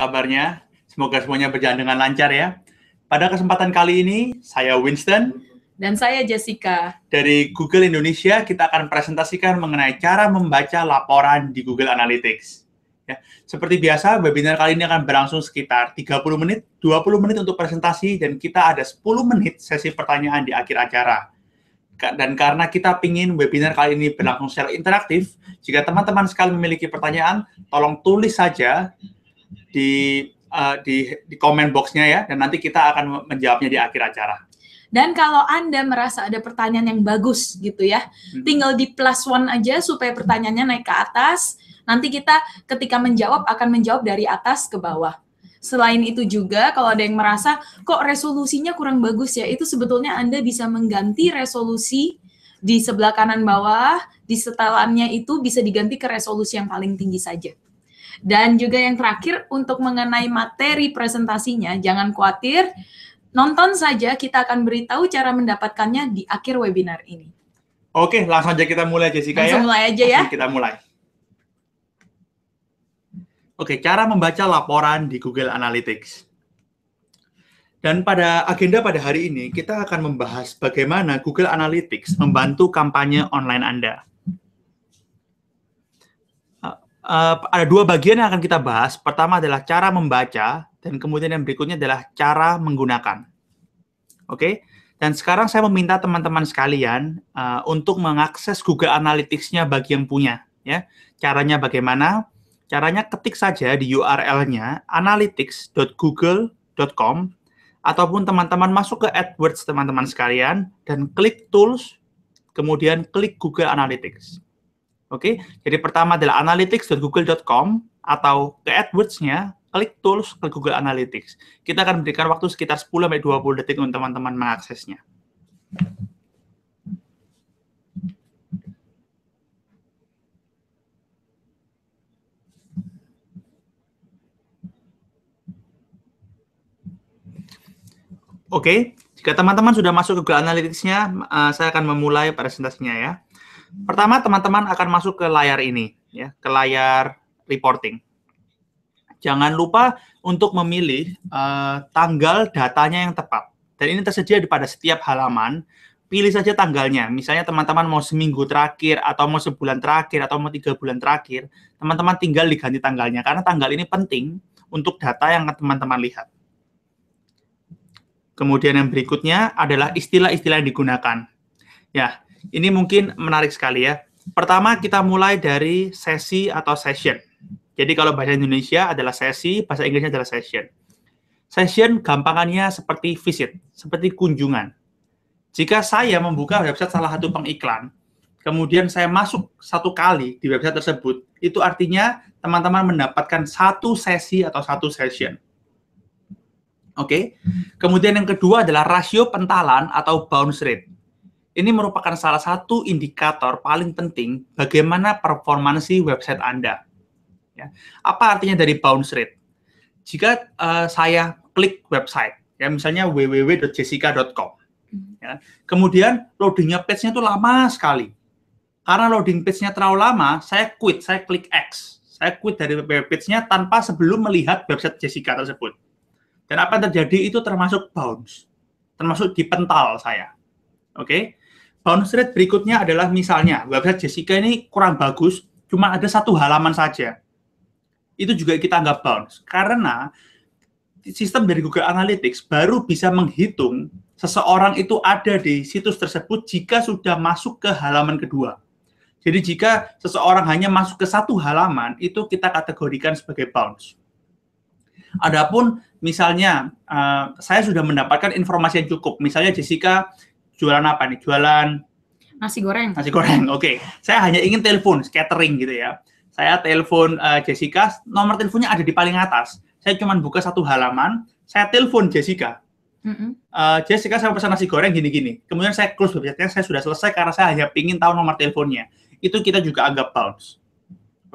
kabarnya? Semoga semuanya berjalan dengan lancar ya. Pada kesempatan kali ini, saya Winston. Dan saya Jessica. Dari Google Indonesia, kita akan presentasikan mengenai cara membaca laporan di Google Analytics. Ya, seperti biasa, webinar kali ini akan berlangsung sekitar 30 menit, 20 menit untuk presentasi, dan kita ada 10 menit sesi pertanyaan di akhir acara. Dan karena kita ingin webinar kali ini berlangsung secara interaktif, jika teman-teman sekali memiliki pertanyaan, tolong tulis saja di comment box-nya ya, dan nanti kita akan menjawabnya di akhir acara. Dan kalau Anda merasa ada pertanyaan yang bagus gitu ya, tinggal di +1 aja supaya pertanyaannya naik ke atas. Nanti kita ketika menjawab akan menjawab dari atas ke bawah. Selain itu juga kalau ada yang merasa kok resolusinya kurang bagus ya, itu sebetulnya Anda bisa mengganti resolusi di sebelah kanan bawah, di setelannya itu bisa diganti ke resolusi yang paling tinggi saja. Dan juga yang terakhir, untuk mengenai materi presentasinya, jangan khawatir, nonton saja, kita akan beritahu cara mendapatkannya di akhir webinar ini. Oke, langsung aja kita mulai, Jessica. Langsung mulai aja ya. Kita mulai. Oke, cara membaca laporan di Google Analytics. Dan pada agenda pada hari ini, kita akan membahas bagaimana Google Analytics membantu kampanye online Anda. Ada dua bagian yang akan kita bahas. Pertama adalah cara membaca, dan kemudian yang berikutnya adalah cara menggunakan. Oke, dan sekarang saya meminta teman-teman sekalian untuk mengakses Google Analytics-nya bagi yang punya. Ya, caranya bagaimana? Caranya ketik saja di URL-nya analytics.google.com, ataupun teman-teman masuk ke AdWords teman-teman sekalian, dan klik Tools, kemudian klik Google Analytics. Oke, jadi pertama adalah analytics.google.com, atau ke AdWords-nya, klik Tools, klik Google Analytics. Kita akan berikan waktu sekitar 10-20 detik untuk teman-teman mengaksesnya. Oke, jika teman-teman sudah masuk ke Google Analytics-nya, saya akan memulai presentasinya ya. Pertama, teman-teman akan masuk ke layar ini, ya, ke layar reporting. Jangan lupa untuk memilih tanggal datanya yang tepat. Dan ini tersedia pada setiap halaman. Pilih saja tanggalnya. Misalnya teman-teman mau seminggu terakhir, atau mau sebulan terakhir, atau mau 3 bulan terakhir, teman-teman tinggal diganti tanggalnya. Karena tanggal ini penting untuk data yang teman-teman lihat. Kemudian yang berikutnya adalah istilah-istilah yang digunakan. Ya, ini mungkin menarik sekali ya. Pertama, kita mulai dari sesi atau session. Jadi kalau bahasa Indonesia adalah sesi, bahasa Inggrisnya adalah session. Session gampangannya seperti visit, seperti kunjungan. Jika saya membuka website salah satu pengiklan, kemudian saya masuk 1 kali di website tersebut, itu artinya teman-teman mendapatkan 1 sesi atau 1 session. Oke. Kemudian yang kedua adalah rasio pentalan atau bounce rate. Ini merupakan salah satu indikator paling penting bagaimana performansi website Anda. Ya. Apa artinya dari bounce rate? Jika saya klik website, ya misalnya www.jessica.com, ya, kemudian loadingnya page-nya itu lama sekali. Karena loading page-nya terlalu lama, saya quit, saya klik X. Saya quit dari web page-nya tanpa sebelum melihat website Jessica tersebut. Dan apa yang terjadi itu termasuk bounce, termasuk dipental saya. Oke, bounce rate berikutnya adalah misalnya website Jessica ini kurang bagus, cuma ada 1 halaman saja. Itu juga kita anggap bounce, karena sistem dari Google Analytics baru bisa menghitung seseorang itu ada di situs tersebut jika sudah masuk ke halaman kedua. Jadi jika seseorang hanya masuk ke 1 halaman, itu kita kategorikan sebagai bounce. Adapun misalnya saya sudah mendapatkan informasi yang cukup. Misalnya Jessica jualan apa nih? Jualan nasi goreng. Nasi goreng. Oke. Saya hanya ingin telepon, catering gitu ya. Saya telepon Jessica, nomor teleponnya ada di paling atas. Saya cuma buka 1 halaman, saya telepon Jessica. Jessica, saya pesan nasi goreng gini-gini. Kemudian saya close website-nya, saya sudah selesai karena saya hanya ingin tahu nomor teleponnya. Itu kita juga anggap bounce.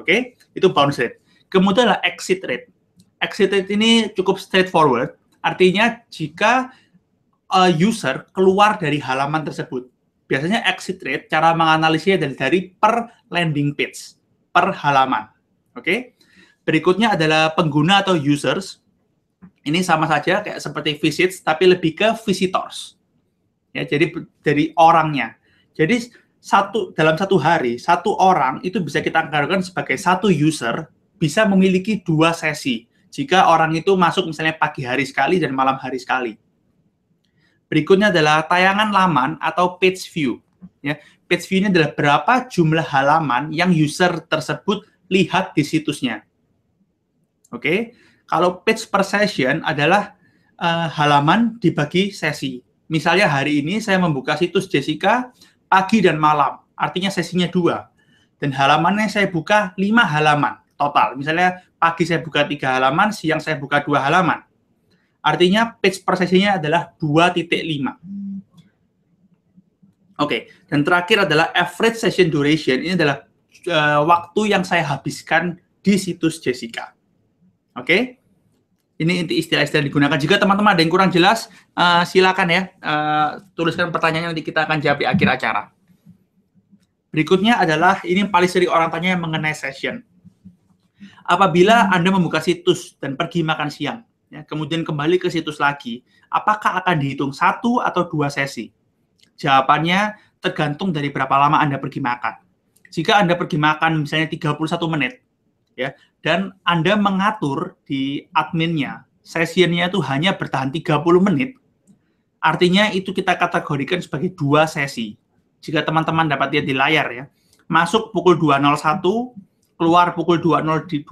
Oke? Itu bounce rate. Kemudian adalah exit rate. Exit rate ini cukup straightforward, artinya jika user keluar dari halaman tersebut. Biasanya exit rate, cara menganalisisnya dari per landing page, per halaman. Oke? Berikutnya adalah pengguna atau users. Ini sama saja kayak seperti visits, tapi lebih ke visitors. Ya, jadi dari orangnya. Jadi dalam satu hari, satu orang itu bisa kita kategorikan sebagai satu user, bisa memiliki 2 sesi. Jika orang itu masuk misalnya pagi hari sekali dan malam hari sekali. Berikutnya adalah tayangan laman atau page view. Ya, page view ini adalah berapa jumlah halaman yang user tersebut lihat di situsnya. Oke, kalau page per session adalah halaman dibagi sesi. Misalnya hari ini saya membuka situs Jessica pagi dan malam, artinya sesinya 2. Dan halamannya saya buka 5 halaman total. Misalnya pagi saya buka 3 halaman, siang saya buka 2 halaman. Artinya page per sesinya adalah 2.5. Oke, dan terakhir adalah average session duration. Ini adalah waktu yang saya habiskan di situs Jessica. Oke, ini istilah-istilah yang digunakan. Jika teman-teman ada yang kurang jelas, silakan ya, tuliskan pertanyaannya, nanti kita akan jawab di akhir acara. Berikutnya adalah, ini yang paling sering orang tanya mengenai session. Apabila Anda membuka situs dan pergi makan siang, ya, kemudian kembali ke situs lagi, apakah akan dihitung 1 atau 2 sesi? Jawabannya tergantung dari berapa lama Anda pergi makan. Jika Anda pergi makan misalnya 31 menit, ya, dan Anda mengatur di adminnya, sesinya itu hanya bertahan 30 menit, artinya itu kita kategorikan sebagai 2 sesi. Jika teman-teman dapat lihat di layar ya, masuk pukul 2.01, keluar pukul 2.02,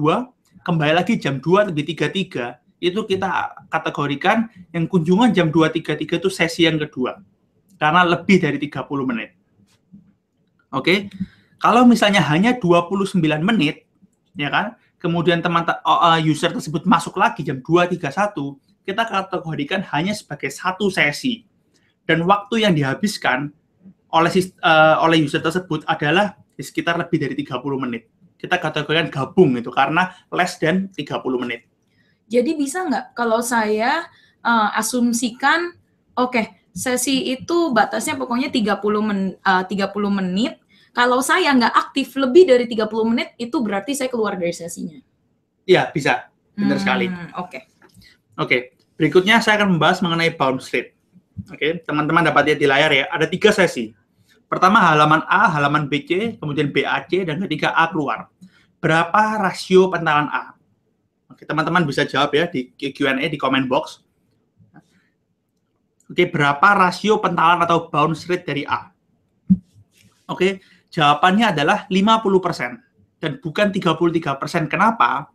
kembali lagi jam 2.33, itu kita kategorikan yang kunjungan jam 2.33 itu sesi yang kedua, karena lebih dari 30 menit. Oke, kalau misalnya hanya 29 menit, ya kan, kemudian user tersebut masuk lagi jam 2.31, kita kategorikan hanya sebagai 1 sesi. Dan waktu yang dihabiskan oleh user tersebut adalah sekitar lebih dari 30 menit. Kita kategorikan gabung itu, karena less than 30 menit. Jadi bisa nggak kalau saya asumsikan, sesi itu batasnya pokoknya 30 menit, kalau saya nggak aktif lebih dari 30 menit, itu berarti saya keluar dari sesinya? Iya, bisa. Benar sekali. Oke. Berikutnya saya akan membahas mengenai bounce rate. Oke, teman-teman dapat lihat di layar ya, ada 3 sesi. Pertama halaman A, halaman BC, kemudian BAC, dan ketiga A keluar. Berapa rasio pentalan A? Oke, teman-teman bisa jawab ya di Q&A di comment box. Oke, berapa rasio pentalan atau bounce rate dari A? Oke, jawabannya adalah 50% dan bukan 33%. Kenapa?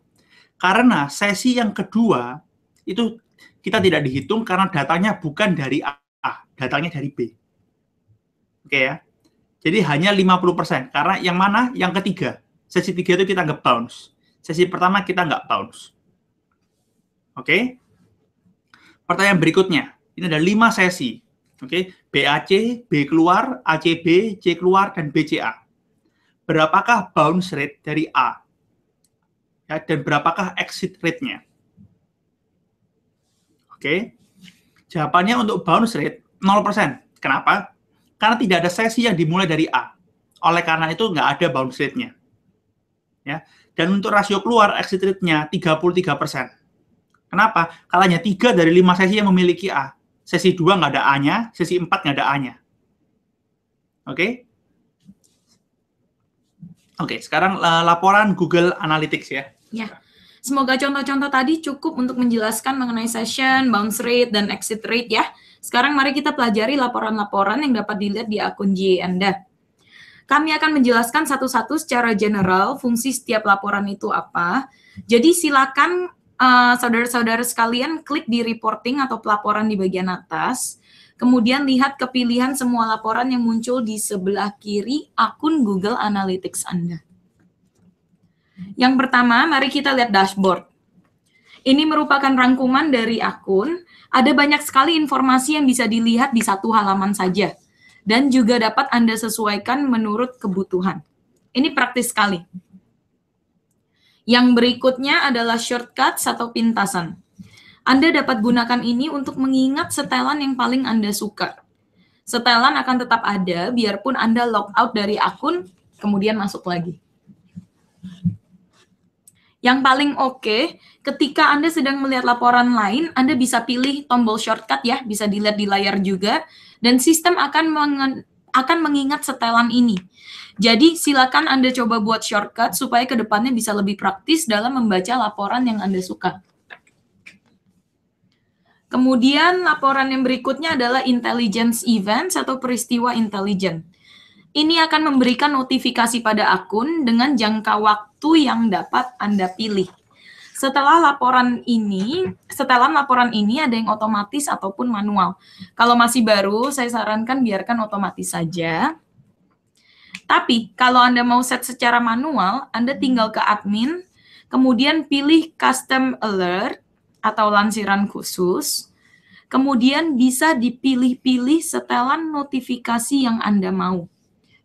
Karena sesi yang kedua itu kita tidak dihitung karena datanya bukan dari A, datanya dari B. Oke ya. Jadi hanya 50%. Karena yang mana? Yang ketiga. Sesi 3 itu kita nggak bounce. Sesi pertama kita nggak bounce. Oke. Pertanyaan berikutnya. Ini ada 5 sesi. Oke. BAC, B keluar, ACB, C keluar, dan BCA. Berapakah bounce rate dari A? Ya, dan berapakah exit rate-nya? Oke. Jawabannya untuk bounce rate 0%. Kenapa? Karena tidak ada sesi yang dimulai dari A. Oleh karena itu nggak ada bounce rate-nya. Ya. Dan untuk rasio keluar exit rate-nya 33%. Kenapa? Karena hanya 3 dari 5 sesi yang memiliki A. Sesi 2 nggak ada A-nya, sesi 4 nggak ada A-nya. Oke? Oke, sekarang laporan Google Analytics ya. Ya. Semoga contoh-contoh tadi cukup untuk menjelaskan mengenai session, bounce rate, dan exit rate ya. Sekarang mari kita pelajari laporan-laporan yang dapat dilihat di akun GA Anda. Kami akan menjelaskan satu-satu secara general fungsi setiap laporan itu apa. Jadi silakan saudara-saudara sekalian klik di reporting atau pelaporan di bagian atas. Kemudian lihat kepilihan semua laporan yang muncul di sebelah kiri akun Google Analytics Anda. Yang pertama, mari kita lihat dashboard. Ini merupakan rangkuman dari akun. Ada banyak sekali informasi yang bisa dilihat di satu halaman saja. Dan juga dapat Anda sesuaikan menurut kebutuhan. Ini praktis sekali. Yang berikutnya adalah shortcuts atau pintasan. Anda dapat gunakan ini untuk mengingat setelan yang paling Anda suka. Setelan akan tetap ada biarpun Anda log out dari akun, kemudian masuk lagi. Yang paling oke, ketika Anda sedang melihat laporan lain, Anda bisa pilih tombol shortcut ya, bisa dilihat di layar juga, dan sistem akan mengingat setelan ini. Jadi silakan Anda coba buat shortcut supaya ke depannya bisa lebih praktis dalam membaca laporan yang Anda suka. Kemudian laporan yang berikutnya adalah intelligence events atau peristiwa intelijen. Ini akan memberikan notifikasi pada akun dengan jangka waktu yang dapat Anda pilih. Setelan laporan ini ada yang otomatis ataupun manual. Kalau masih baru, saya sarankan biarkan otomatis saja. Tapi kalau Anda mau set secara manual, Anda tinggal ke admin, kemudian pilih custom alert atau lansiran khusus, kemudian bisa dipilih-pilih setelan notifikasi yang Anda mau.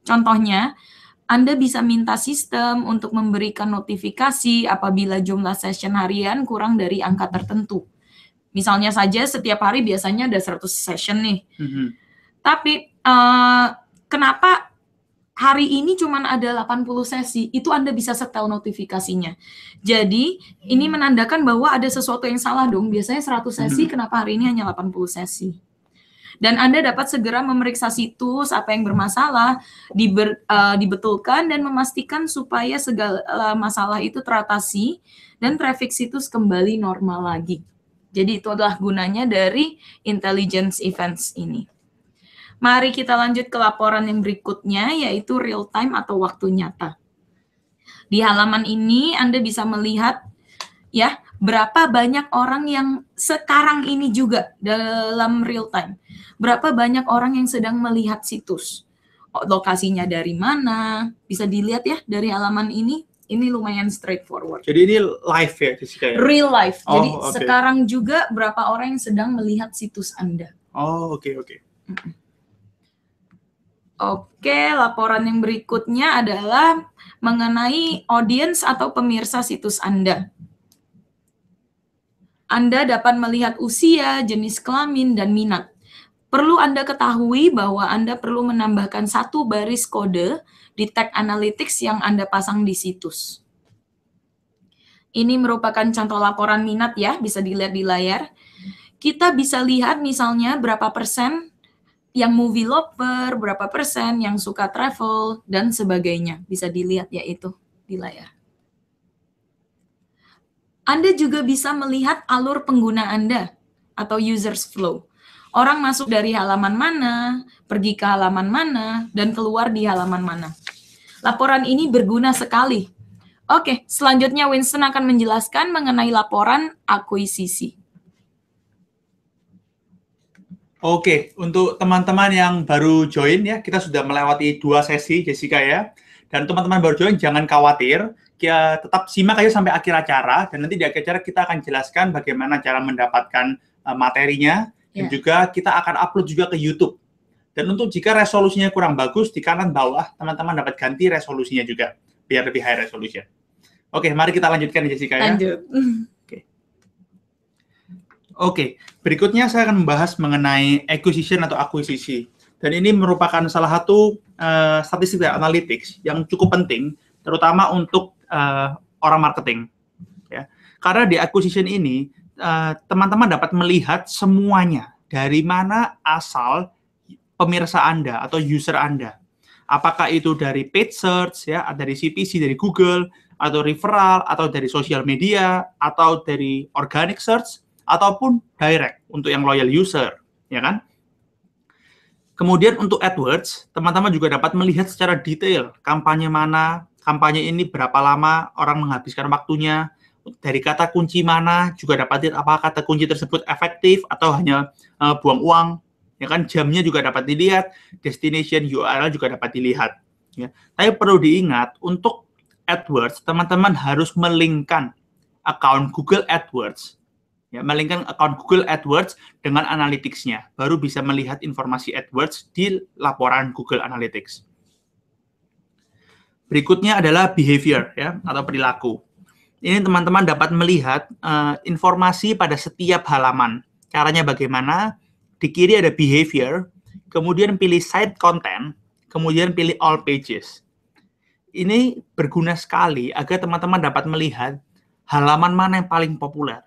Contohnya, Anda bisa minta sistem untuk memberikan notifikasi apabila jumlah session harian kurang dari angka tertentu. Misalnya saja setiap hari biasanya ada 100 session nih. Tapi kenapa hari ini cuma ada 80 sesi? Itu Anda bisa setel notifikasinya. Jadi, ini menandakan bahwa ada sesuatu yang salah dong. Biasanya 100 sesi, kenapa hari ini hanya 80 sesi? Dan Anda dapat segera memeriksa situs apa yang bermasalah, dibetulkan dan memastikan supaya segala masalah itu teratasi dan traffic situs kembali normal lagi. Jadi itu adalah gunanya dari intelligence events ini. Mari kita lanjut ke laporan yang berikutnya, yaitu real time atau waktu nyata. Di halaman ini Anda bisa melihat ya berapa banyak orang yang sekarang ini juga dalam real time. Berapa banyak orang yang sedang melihat situs. Lokasinya dari mana, bisa dilihat ya dari halaman ini. Ini lumayan straightforward. Jadi ini live ya, Jessica? Ya? Real life. Jadi sekarang juga berapa orang yang sedang melihat situs Anda. Oke. Oke, laporan yang berikutnya adalah mengenai audiens atau pemirsa situs Anda. Anda dapat melihat usia, jenis kelamin, dan minat. Perlu Anda ketahui bahwa Anda perlu menambahkan 1 baris kode di tag analytics yang Anda pasang di situs. Ini merupakan contoh laporan minat ya, bisa dilihat di layar. Kita bisa lihat misalnya berapa persen yang movie lover, berapa persen yang suka travel, dan sebagainya. Bisa dilihat ya itu di layar. Anda juga bisa melihat alur pengguna Anda atau users flow. Orang masuk dari halaman mana, pergi ke halaman mana, dan keluar di halaman mana. Laporan ini berguna sekali. Oke, selanjutnya Winston akan menjelaskan mengenai laporan akuisisi. Oke, untuk teman-teman yang baru join ya, kita sudah melewati 2 sesi, Jessica ya. Dan teman-teman baru join, jangan khawatir. Ya, tetap simak aja sampai akhir acara, dan nanti di akhir acara kita akan jelaskan bagaimana cara mendapatkan materinya, dan juga kita akan upload juga ke YouTube. Dan untuk jika resolusinya kurang bagus, di kanan bawah, teman-teman dapat ganti resolusinya juga, biar lebih high resolution. Oke, mari kita lanjutkan Jessica ya. Lanjut. Oke, berikutnya saya akan membahas mengenai acquisition atau akuisisi. Dan ini merupakan salah satu statistik dari analytics yang cukup penting, terutama untuk orang marketing. Ya. Karena di acquisition ini, teman-teman dapat melihat semuanya, dari mana asal pemirsa Anda atau user Anda. Apakah itu dari paid search, ya, dari CPC, dari Google, atau referral, atau dari sosial media, atau dari organic search, ataupun direct untuk yang loyal user, ya kan? Kemudian untuk AdWords, teman-teman juga dapat melihat secara detail kampanye mana, kampanye ini berapa lama orang menghabiskan waktunya, dari kata kunci mana, juga dapat lihat apakah kata kunci tersebut efektif atau hanya buang uang, ya kan? Jamnya juga dapat dilihat, destination URL juga dapat dilihat. Ya. Tapi perlu diingat, untuk AdWords, teman-teman harus melinkkan account Google AdWords, ya, melinkkan account Google AdWords dengan analytics-nya, baru bisa melihat informasi AdWords di laporan Google Analytics. Berikutnya adalah behavior, ya, atau perilaku. Ini teman-teman dapat melihat informasi pada setiap halaman. Caranya bagaimana? Di kiri ada behavior, kemudian pilih site content, kemudian pilih all pages. Ini berguna sekali agar teman-teman dapat melihat halaman mana yang paling populer,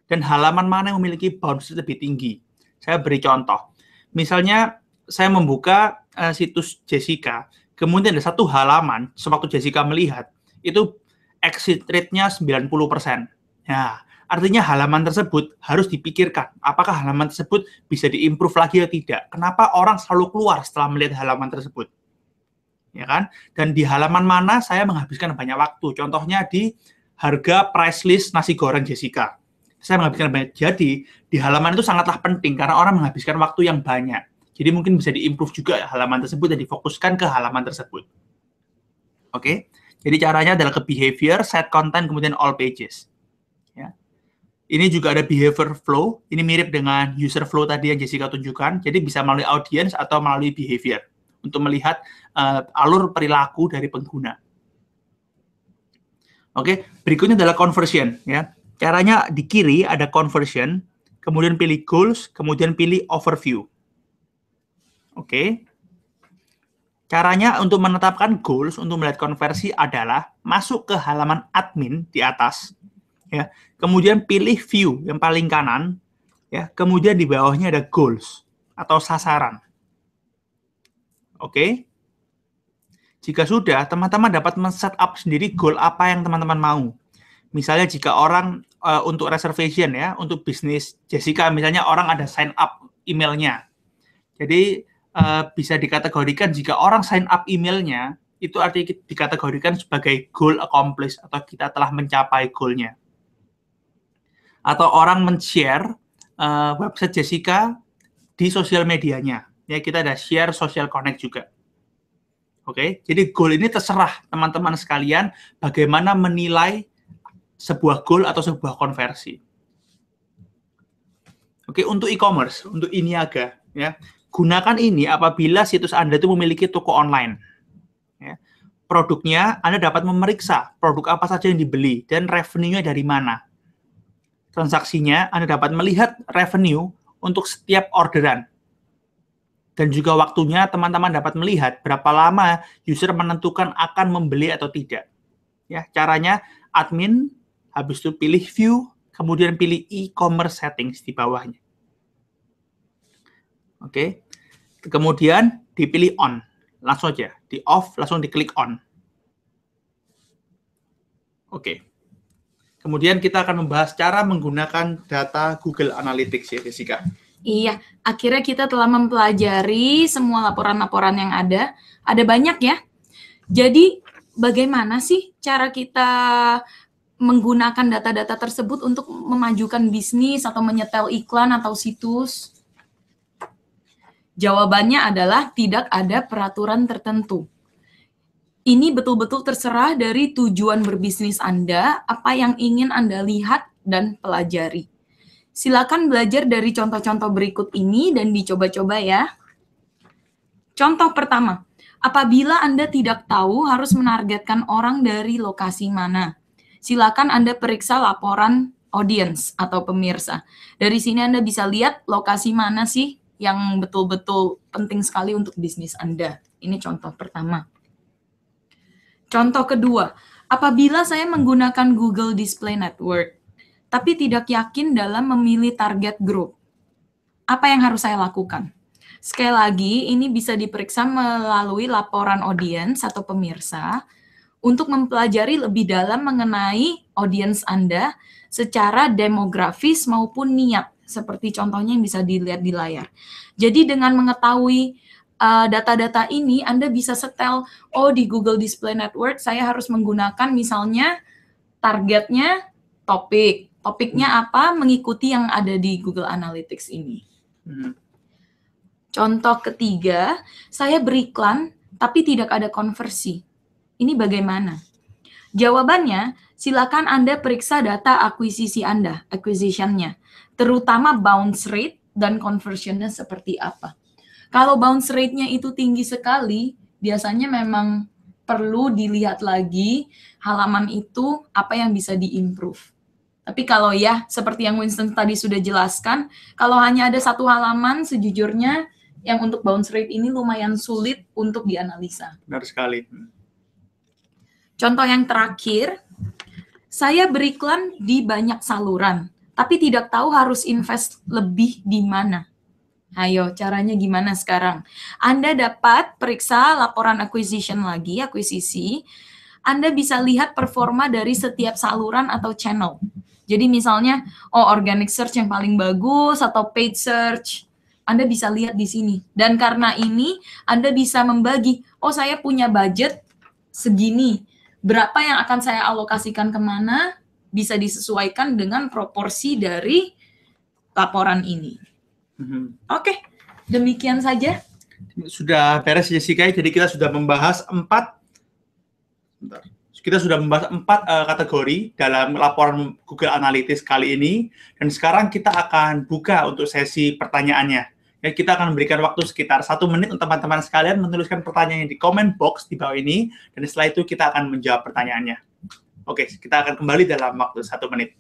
dan halaman mana yang memiliki bounce rate lebih tinggi. Saya beri contoh. Misalnya, saya membuka situs Jessica, kemudian ada satu halaman, sewaktu Jessica melihat, itu exit rate-nya 90%. Ya, artinya halaman tersebut harus dipikirkan, apakah halaman tersebut bisa diimprove lagi atau tidak. Kenapa orang selalu keluar setelah melihat halaman tersebut? Ya kan? Dan di halaman mana saya menghabiskan banyak waktu. Contohnya di harga price list nasi goreng Jessica. Saya menghabiskan banyak. Jadi, di halaman itu sangatlah penting karena orang menghabiskan waktu yang banyak. Jadi mungkin bisa diimprove juga halaman tersebut dan difokuskan ke halaman tersebut. Oke? Jadi caranya adalah ke behavior, set content, kemudian all pages. Ya. Ini juga ada behavior flow. Ini mirip dengan user flow tadi yang Jessica tunjukkan. Jadi bisa melalui audience atau melalui behavior untuk melihat alur perilaku dari pengguna. Oke, berikutnya adalah conversion. Ya. Caranya di kiri ada conversion, kemudian pilih goals, kemudian pilih overview. Oke. Caranya untuk menetapkan goals, untuk melihat konversi adalah masuk ke halaman admin di atas. Ya. Kemudian pilih view yang paling kanan. Ya. Kemudian di bawahnya ada goals atau sasaran. Oke. Jika sudah, teman-teman dapat men-setup sendiri goal apa yang teman-teman mau. Misalnya jika orang untuk reservation ya, untuk bisnis Jessica misalnya orang ada sign up emailnya. Jadi bisa dikategorikan jika orang sign up emailnya, itu artinya dikategorikan sebagai goal accomplished atau kita telah mencapai goalnya. Atau orang men-share website Jessica di sosial medianya. Ya, kita ada share social connect juga. Oke, jadi goal ini terserah teman-teman sekalian bagaimana menilai sebuah goal atau sebuah konversi. Oke, untuk e-commerce, untuk e-niaga, ya, gunakan ini apabila situs Anda itu memiliki toko online. Ya. Produknya, Anda dapat memeriksa produk apa saja yang dibeli dan revenue-nya dari mana. Transaksinya, Anda dapat melihat revenue untuk setiap orderan. Dan juga waktunya, teman-teman dapat melihat berapa lama user menentukan akan membeli atau tidak. Ya, caranya admin, habis itu pilih view, kemudian pilih e-commerce settings di bawahnya. Oke. Kemudian dipilih on. Langsung aja. Di off, langsung diklik on. Oke. Kemudian kita akan membahas cara menggunakan data Google Analytics ya, Jessica. Iya, akhirnya kita telah mempelajari semua laporan-laporan yang ada. Ada banyak ya. Jadi, bagaimana sih cara kita menggunakan data-data tersebut untuk memajukan bisnis atau menyetel iklan atau situs? Jawabannya adalah tidak ada peraturan tertentu. Ini betul-betul terserah dari tujuan berbisnis Anda, apa yang ingin Anda lihat dan pelajari. Silakan belajar dari contoh-contoh berikut ini dan dicoba-coba ya. Contoh pertama, apabila Anda tidak tahu harus menargetkan orang dari lokasi mana, silakan Anda periksa laporan audience atau pemirsa. Dari sini Anda bisa lihat lokasi mana sih yang betul-betul penting sekali untuk bisnis Anda. Ini contoh pertama. Contoh kedua, apabila saya menggunakan Google Display Network, tapi tidak yakin dalam memilih target group, apa yang harus saya lakukan? Sekali lagi, ini bisa diperiksa melalui laporan audience atau pemirsa untuk mempelajari lebih dalam mengenai audience Anda secara demografis maupun niat, seperti contohnya yang bisa dilihat di layar. Jadi dengan mengetahui data-data ini, Anda bisa setel, oh di Google Display Network saya harus menggunakan misalnya targetnya topik. Topiknya apa? Mengikuti yang ada di Google Analytics ini. Contoh ketiga, saya beriklan tapi tidak ada konversi. Ini bagaimana? Jawabannya, silakan Anda periksa data akuisisi Anda, acquisition-nya, terutama bounce rate dan conversion-nya seperti apa. Kalau bounce rate-nya itu tinggi sekali, biasanya memang perlu dilihat lagi halaman itu apa yang bisa di-improve. Tapi kalau ya, seperti yang Winston tadi sudah jelaskan, kalau hanya ada satu halaman, sejujurnya yang untuk bounce rate ini lumayan sulit untuk dianalisa. Benar sekali. Contoh yang terakhir, Saya beriklan di banyak saluran, tapi tidak tahu harus invest lebih di mana. Ayo, caranya gimana sekarang? Anda dapat periksa laporan acquisition lagi, akuisisi. Anda bisa lihat performa dari setiap saluran atau channel. Jadi misalnya, organic search yang paling bagus atau paid search. Anda bisa lihat di sini. Dan karena ini, Anda bisa membagi, saya punya budget segini. Berapa yang akan saya alokasikan kemana, bisa disesuaikan dengan proporsi dari laporan ini. Oke, demikian saja. Sudah beres Jessica, jadi kita sudah membahas 4 kategori dalam laporan Google Analytics kali ini, dan sekarang kita akan buka untuk sesi pertanyaannya. Ya, kita akan memberikan waktu sekitar 1 menit untuk teman-teman sekalian menuliskan pertanyaannya di comment box di bawah ini, dan setelah itu kita akan menjawab pertanyaannya. Oke, kita akan kembali dalam waktu 1 menit.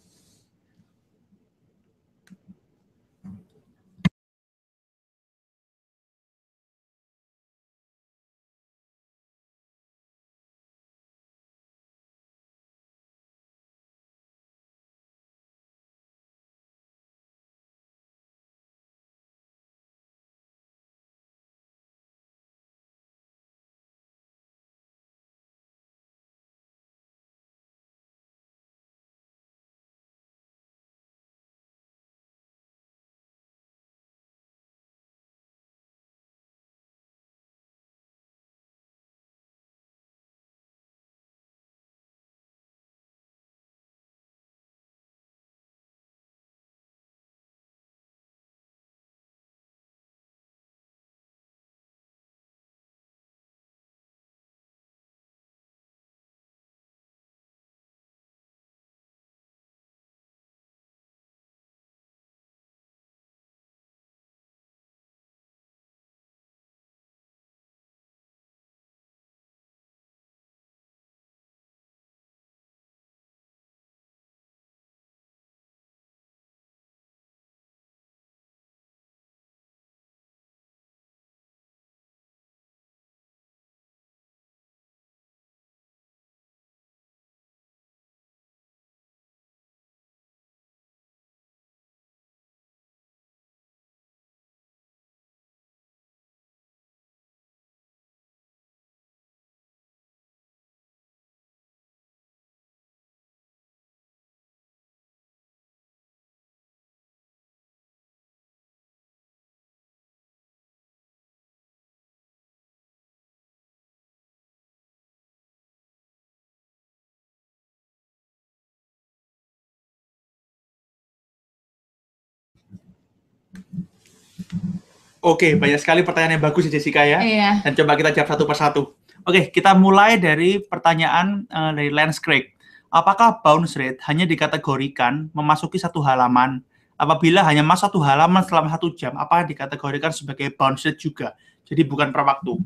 Oke, banyak sekali pertanyaan yang bagus ya Jessica ya. Iya. Dan coba kita jawab satu persatu. Oke, kita mulai dari pertanyaan dari Lance Craig. Apakah bounce rate hanya dikategorikan memasuki satu halaman? Apabila hanya masuk satu halaman selama 1 jam, apa dikategorikan sebagai bounce rate juga? Jadi bukan per waktu.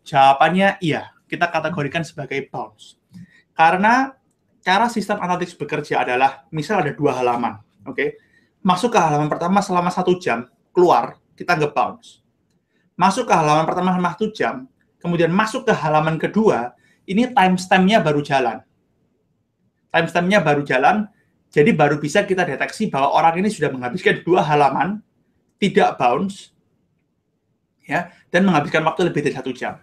Jawabannya iya, kita kategorikan sebagai bounce. Karena cara sistem analytics bekerja adalah, misal ada 2 halaman. Oke, masuk ke halaman pertama selama 1 jam, keluar, kita nge-bounce. Masuk ke halaman pertama selama 1 jam, kemudian masuk ke halaman kedua, ini timestamp-nya baru jalan. Timestamp-nya baru jalan, jadi baru bisa kita deteksi bahwa orang ini sudah menghabiskan 2 halaman, tidak bounce, ya, dan menghabiskan waktu lebih dari 1 jam.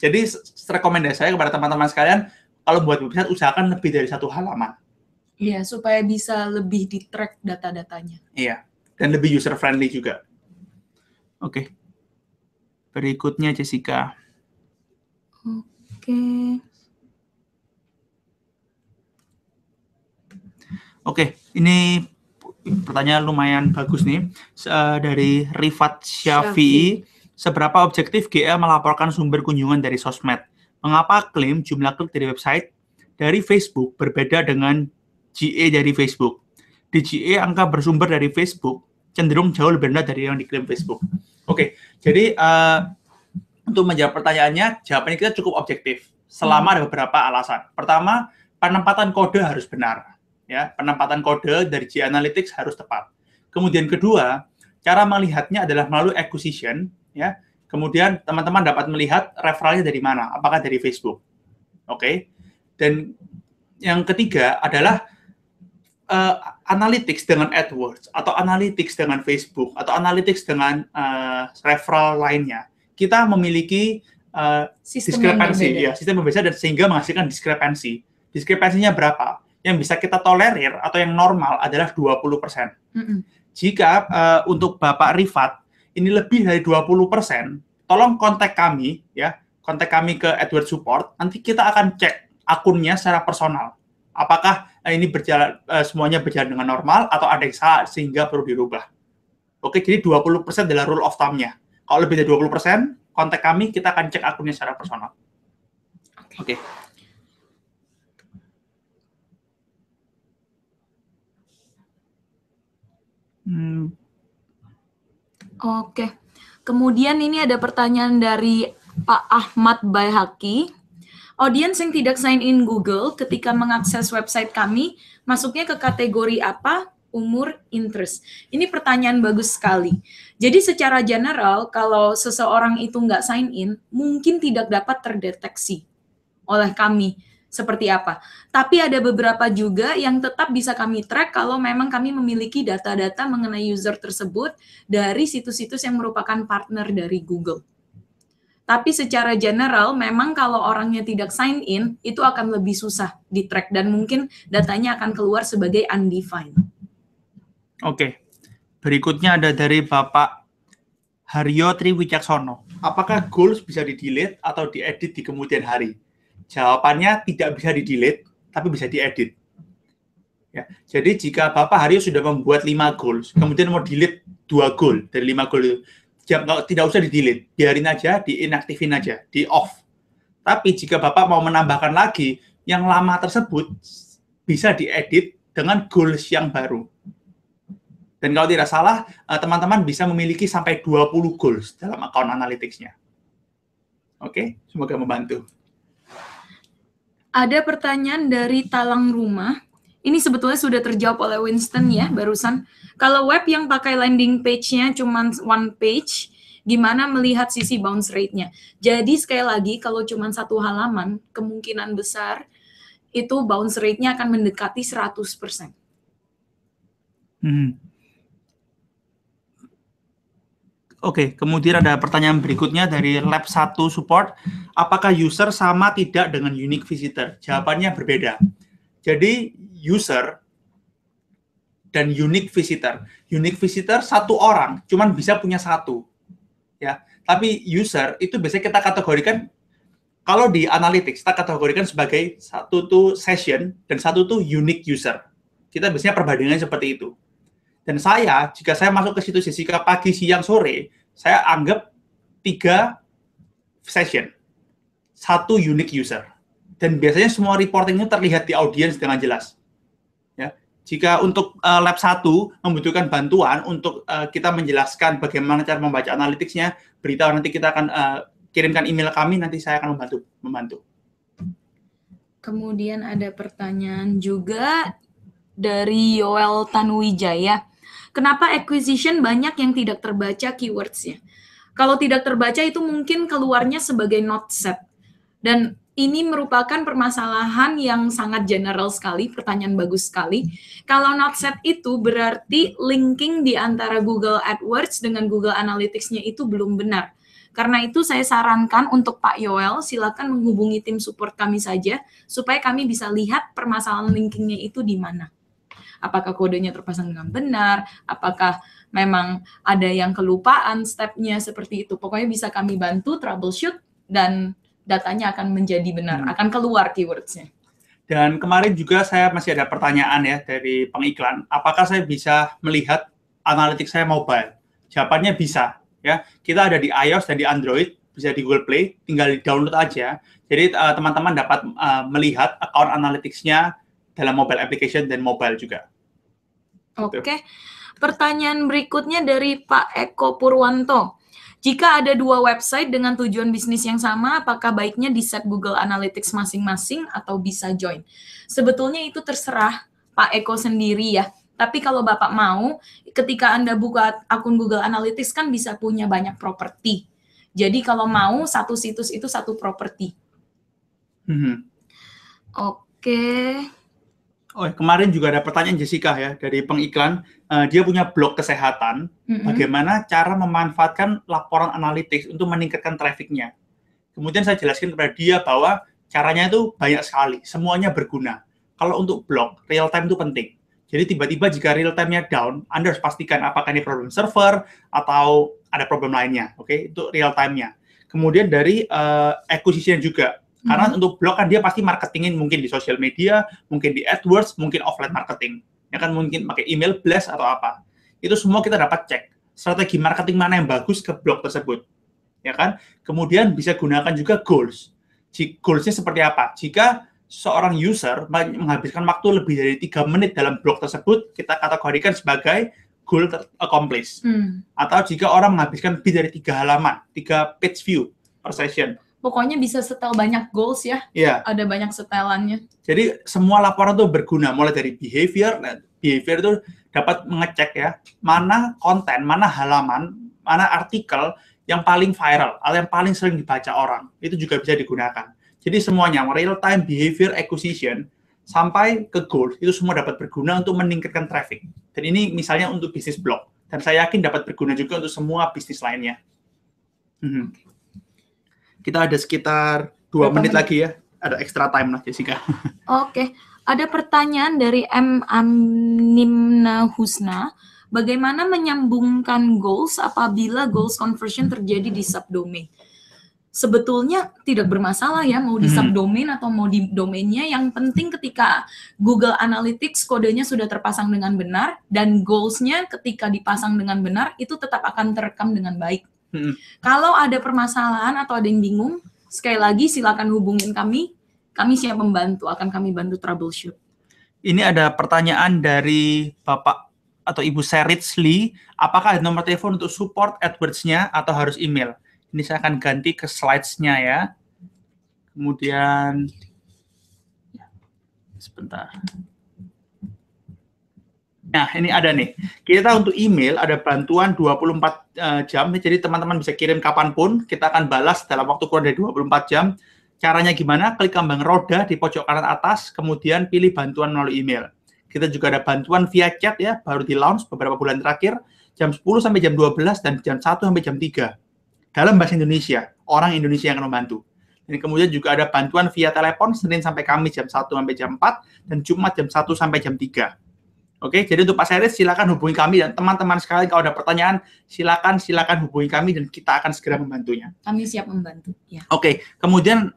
Jadi, rekomendasi saya kepada teman-teman sekalian, kalau buat website, usahakan lebih dari 1 halaman. Iya, supaya bisa lebih di-track data-datanya. Iya. Dan lebih user-friendly juga. Oke. Berikutnya, Jessica. Oke, ini pertanyaan lumayan bagus nih. Dari Rifat Syafi'i. Seberapa objektif GA melaporkan sumber kunjungan dari sosmed? Mengapa klaim jumlah klik dari website dari Facebook berbeda dengan GA dari Facebook? Di GA, angka bersumber dari Facebook cenderung jauh lebih rendah dari yang diklaim Facebook. Oke, jadi untuk menjawab pertanyaannya, jawabannya kita cukup objektif. Selama ada beberapa alasan. Pertama, penempatan kode harus benar. Ya, penempatan kode dari GA Analytics harus tepat. Kemudian kedua, cara melihatnya adalah melalui acquisition. Ya, kemudian teman-teman dapat melihat referralnya dari mana. Apakah dari Facebook? Oke, dan yang ketiga adalah analytics dengan AdWords atau analytics dengan Facebook atau analytics dengan referral lainnya. Kita memiliki diskrepansi, ya, sistem yang berbeda dan sehingga menghasilkan diskrepansi. Diskrepansinya berapa? Yang bisa kita tolerir atau yang normal adalah 20%. Jika untuk Bapak Rifat ini lebih dari 20%, tolong kontak kami ya, kontak kami ke AdWords Support, nanti kita akan cek akunnya secara personal. Apakah ini berjalan semuanya berjalan dengan normal atau ada yang salah sehingga perlu dirubah. Oke, jadi 20% adalah rule of thumb-nya. Kalau lebih dari 20%, kontak kami, kita akan cek akunnya secara personal. Oke. Oke. Kemudian ini ada pertanyaan dari Pak Ahmad Baihaqi. Audiens yang tidak sign in Google ketika mengakses website kami, masuknya ke kategori apa? Umur, interest. Ini pertanyaan bagus sekali. Jadi secara general, kalau seseorang itu nggak sign in, mungkin tidak dapat terdeteksi oleh kami seperti apa. Tapi ada beberapa juga yang tetap bisa kami track kalau memang kami memiliki data-data mengenai user tersebut dari situs-situs yang merupakan partner dari Google. Tapi secara general, memang kalau orangnya tidak sign in, itu akan lebih susah di-track dan mungkin datanya akan keluar sebagai undefined. Oke. Berikutnya ada dari Bapak Haryo Triwicaksono. Apakah goals bisa di-delete atau diedit di kemudian hari? Jawabannya tidak bisa di-delete, tapi bisa diedit. Ya, jadi jika Bapak Haryo sudah membuat 5 goals, kemudian mau delete 2 goal dari 5 goal itu, tidak usah di-delete, biarin aja, di-inaktifin aja, di-off. Tapi jika Bapak mau menambahkan lagi, yang lama tersebut bisa diedit dengan goals yang baru. Dan kalau tidak salah, teman-teman bisa memiliki sampai 20 goals dalam account analytics-nya. Oke, semoga membantu. Ada pertanyaan dari Talang Rumah. Ini sebetulnya sudah terjawab oleh Winston ya, barusan. Kalau web yang pakai landing page-nya cuma one page, gimana melihat sisi bounce rate-nya? Jadi sekali lagi, kalau cuma satu halaman, kemungkinan besar itu bounce rate-nya akan mendekati 100%. Oke, kemudian ada pertanyaan berikutnya dari Lab 1 Support. Apakah user sama tidak dengan unique visitor? Jawabannya berbeda. Jadi, user dan unique visitor. Unique visitor satu orang, cuman bisa punya satu. Ya, tapi user itu biasanya kita kategorikan, kalau di analytics, kita kategorikan sebagai satu tuh session dan satu tuh unique user. Kita biasanya perbandingannya seperti itu. Dan saya, jika saya masuk ke situs Jessica pagi, siang, sore, saya anggap 3 session, 1 unique user. Dan biasanya semua reporting itu terlihat di audiens dengan jelas. Ya. Jika untuk lab 1 membutuhkan bantuan untuk kita menjelaskan bagaimana cara membaca analytics-nya, beritahu nanti kita akan kirimkan email kami, nanti saya akan membantu. Kemudian ada pertanyaan juga dari Yoel Tanuwijaya. Kenapa acquisition banyak yang tidak terbaca keywords-nya? Kalau tidak terbaca itu mungkin keluarnya sebagai not set. Dan ini merupakan permasalahan yang sangat general sekali, pertanyaan bagus sekali. Kalau not set itu berarti linking di antara Google AdWords dengan Google Analytics-nya itu belum benar. Karena itu saya sarankan untuk Pak Yoel, silakan menghubungi tim support kami saja, supaya kami bisa lihat permasalahan linkingnya itu di mana. Apakah kodenya terpasang dengan benar, apakah memang ada yang kelupaan step-nya seperti itu. Pokoknya bisa kami bantu troubleshoot dan datanya akan menjadi benar, akan keluar keywords-nya. Dan kemarin juga saya masih ada pertanyaan ya dari pengiklan, apakah saya bisa melihat analytics saya mobile? Jawabannya bisa. Ya, kita ada di iOS dan di Android, bisa di Google Play, tinggal di-download aja. Jadi teman-teman dapat melihat account analytics-nya dalam mobile application dan mobile juga. Oke. Pertanyaan berikutnya dari Pak Eko Purwanto. Jika ada 2 website dengan tujuan bisnis yang sama, apakah baiknya di-set Google Analytics masing-masing atau bisa join? Sebetulnya itu terserah Pak Eko sendiri ya. Tapi kalau Bapak mau, ketika Anda buka akun Google Analytics kan bisa punya banyak properti. Jadi kalau mau, satu situs itu satu properti. Oke. Oke. Oh, kemarin juga ada pertanyaan Jessica ya dari pengiklan. Dia punya blog kesehatan. Bagaimana cara memanfaatkan laporan analytics untuk meningkatkan trafficnya? Kemudian saya jelaskan kepada dia bahwa caranya itu banyak sekali. Semuanya berguna. Kalau untuk blog, real time itu penting. Jadi tiba-tiba jika real time-nya down, Anda harus pastikan apakah ini problem server atau ada problem lainnya. Oke, itu real time-nya. Kemudian dari acquisition juga. Karena untuk blog kan dia pasti marketingin mungkin di sosial media, mungkin di AdWords, mungkin offline marketing. Ya kan mungkin pakai email blast atau apa. Itu semua kita dapat cek. Strategi marketing mana yang bagus ke blog tersebut. Ya kan? Kemudian bisa gunakan juga goals. Goals-nya seperti apa? Jika seorang user menghabiskan waktu lebih dari 3 menit dalam blog tersebut, kita kategorikan sebagai goal accomplished. Atau jika orang menghabiskan lebih dari 3 halaman, 3 page view per session. Pokoknya bisa setel banyak goals ya. Iya. Ada banyak setelannya. Jadi semua laporan itu berguna, mulai dari behavior. Behavior itu dapat mengecek ya, mana konten, mana halaman, mana artikel yang paling viral atau yang paling sering dibaca orang. Itu juga bisa digunakan. Jadi semuanya, real time behavior acquisition sampai ke goals, itu semua dapat berguna untuk meningkatkan traffic. Dan ini misalnya untuk bisnis blog. Dan saya yakin dapat berguna juga untuk semua bisnis lainnya. Kita ada sekitar 2 menit lagi ya. Ada extra time lah, Jessica. Oke. Ada pertanyaan dari M. Animna Husna. Bagaimana menyambungkan goals apabila goals conversion terjadi di subdomain? Sebetulnya tidak bermasalah ya mau di subdomain atau mau di domainnya. Yang penting ketika Google Analytics kodenya sudah terpasang dengan benar dan goals-nya ketika dipasang dengan benar itu tetap akan terekam dengan baik. Kalau ada permasalahan atau ada yang bingung, sekali lagi silakan hubungin kami siap membantu, akan kami bantu troubleshoot. Ini ada pertanyaan dari Bapak atau Ibu Seritsli, apakah ada nomor telepon untuk support AdWords-nya atau harus email? Ini saya akan ganti ke slides-nya ya. Kemudian, sebentar. Nah, ini ada nih. Kita untuk email ada bantuan 24 jam. Jadi teman-teman bisa kirim kapanpun. Kita akan balas dalam waktu kurang dari 24 jam. Caranya gimana? Klik kambang roda di pojok kanan atas, kemudian pilih bantuan melalui email. Kita juga ada bantuan via chat ya, baru di-launch beberapa bulan terakhir, jam 10 sampai jam 12 dan jam 1 sampai jam 3. Dalam bahasa Indonesia, orang Indonesia yang akan membantu. Dan kemudian juga ada bantuan via telepon, Senin sampai Kamis jam 1 sampai jam 4, dan Jumat jam 1 sampai jam 3. Oke, jadi untuk Pak Seris, silakan hubungi kami, dan teman-teman sekalian kalau ada pertanyaan, silakan hubungi kami, dan kita akan segera membantunya. Kami siap membantu. Ya. Oke, kemudian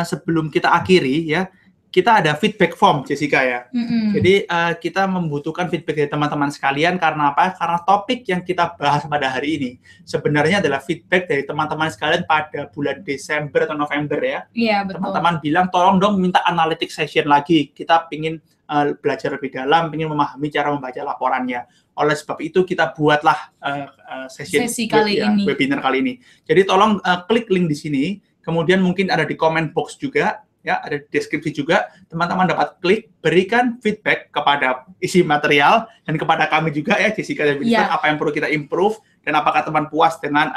sebelum kita akhiri, ya, kita ada feedback form, Jessica ya. Jadi kita membutuhkan feedback dari teman-teman sekalian, karena apa? Karena topik yang kita bahas pada hari ini, sebenarnya adalah feedback dari teman-teman sekalian pada bulan Desember atau November ya. Iya, betul. Teman-teman bilang, tolong dong minta analytics session lagi, kita ingin belajar lebih dalam, ingin memahami cara membaca laporannya. Oleh sebab itu kita buatlah sesi kali ini, webinar kali ini. Jadi tolong klik link di sini, kemudian mungkin ada di comment box juga, ya ada di deskripsi juga. Teman-teman dapat klik, berikan feedback kepada isi material dan kepada kami juga ya, Jessica dan Vincent, apa yang perlu kita improve dan apakah teman puas dengan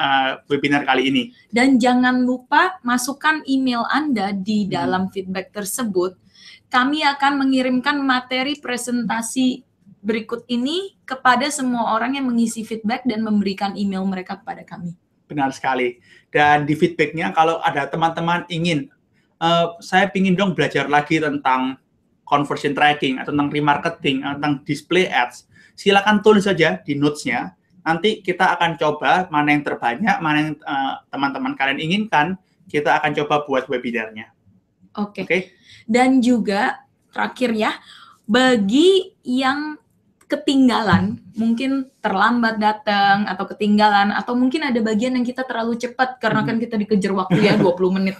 webinar kali ini. Dan jangan lupa masukkan email Anda di dalam feedback tersebut. Kami akan mengirimkan materi presentasi berikut ini kepada semua orang yang mengisi feedback dan memberikan email mereka kepada kami. Benar sekali. Dan di feedbacknya kalau ada teman-teman ingin, saya ingin dong belajar lagi tentang conversion tracking, atau tentang remarketing, atau tentang display ads, silakan tulis saja di notes-nya. Nanti kita akan coba mana yang terbanyak, mana yang teman-teman kalian inginkan, kita akan coba buat webinarnya. Oke. Dan juga terakhir ya, bagi yang ketinggalan, mungkin terlambat datang atau ketinggalan, atau mungkin ada bagian yang kita terlalu cepat karena kan kita dikejar waktu ya 20 menit.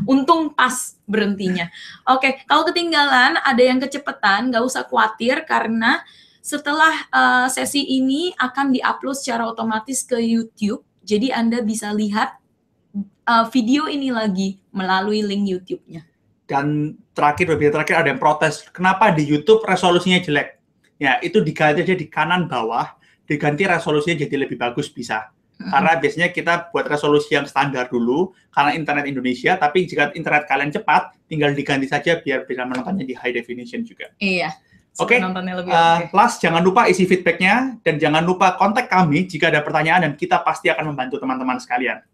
Untung pas berhentinya. Oke, kalau ketinggalan, ada yang kecepatan, nggak usah khawatir karena setelah sesi ini akan diupload secara otomatis ke YouTube. Jadi Anda bisa lihat video ini lagi melalui link YouTube-nya. Dan webinar terakhir ada yang protes, kenapa di YouTube resolusinya jelek? Ya, itu diganti aja di kanan bawah, diganti resolusinya jadi lebih bagus bisa. Karena biasanya kita buat resolusi yang standar dulu, karena internet Indonesia, tapi jika internet kalian cepat, tinggal diganti saja biar bisa menontonnya di high definition juga. Iya. Oke, last, jangan lupa isi feedback-nya, dan jangan lupa kontak kami jika ada pertanyaan, dan kita pasti akan membantu teman-teman sekalian.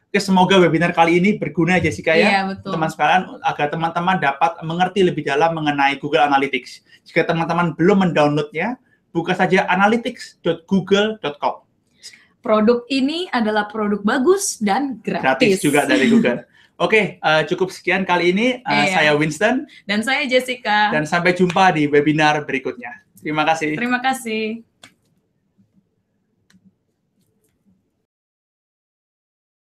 Oke, semoga webinar kali ini berguna, Jessica, ya, teman sekalian, agar teman-teman dapat mengerti lebih dalam mengenai Google Analytics. Jika teman-teman belum mendownloadnya, buka saja analytics.google.com. Produk ini adalah produk bagus dan gratis. Gratis juga dari Google. Oke, cukup sekian kali ini. Saya Winston. Dan saya Jessica. Dan sampai jumpa di webinar berikutnya. Terima kasih. Terima kasih.